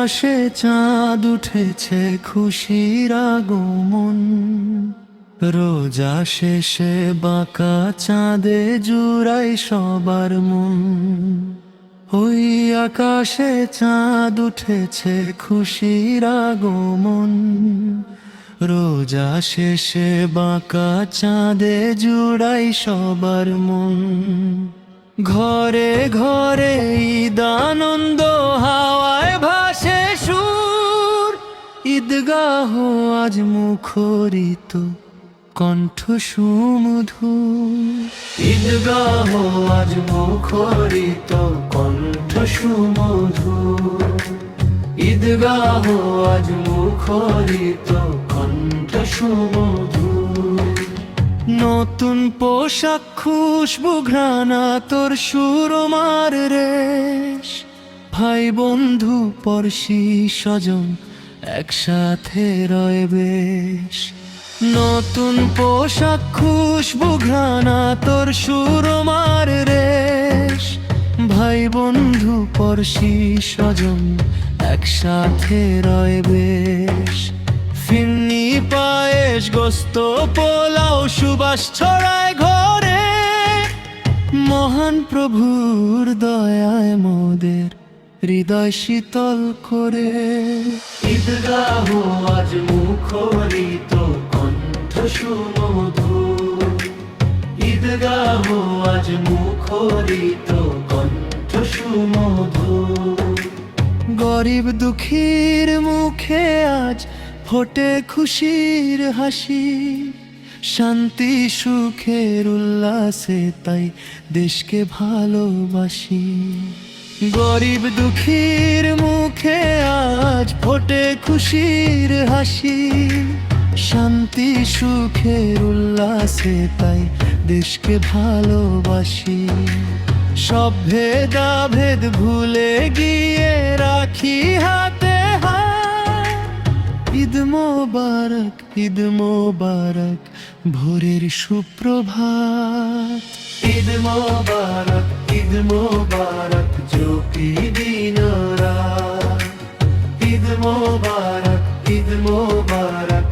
আকাশে চাঁদ উঠেছে খুশির আগমন, রোজা শেষে বাঁকা চাঁদে জুড়াই সবার মন। ওই আকাশে চাঁদ উঠেছে খুশির আগমন, রোজা শেষে বাঁকা চাঁদে জুড়াই সবার মন। ঘরে ঘরে ঈদ আনন্দ হাওয়ায় ভাসে সুর, ঈদগাহ আজ মুখরিত কণ্ঠ সুমধুর। ঈদগাহ আজ মুখরিত কণ্ঠ সুমধুর, ঈদগাহ আজ মুখরিত কণ্ঠ সুমধুর। নতুন পোশাক খুশবু ঘ্রাণা তোর সুরমার রেশ, ভাই বন্ধু পড়শি স্বজন একসাথে রয় বেশ। নতুন পোশাক খুশবু ঘ্রাণা তোর সুরমার রেশ, ভাই বন্ধু পড়শি স্বজন একসাথে রয় বেশ। ফিরনি পায়েস গোস্ত পোলাও সুবাস ছড়ায় ঘরে, মহান প্রভুর দয়ায় মোদের হৃদয় শীতল করে। ঈদগাহ আজ মুখরিত কণ্ঠ সুমধুর, ঈদগাহ আজ মুখরিত কণ্ঠ সুমধুর। গরিব দুঃখীর মুখে আজ ফোটে খুশির হাসি, শান্তি সুখের উল্লাসে তাই দেশকে ভালোবাসি। গরিব দুঃখীর মুখে আজ ফোটে খুশির হাসি, শান্তি সুখের উল্লাসে তাই দেশকে ভালোবাসি। সব ভেদাভেদ ভুলে গিয়ে রাখি হাতে হাত, ঈদ মোবারক ঈদ মোবারক ভোরের সুপ্রভাত। ঈদ মোবারক ঈদ মোবারক জোপি দিন রাত, ঈদ মোবারক ঈদ মোবারক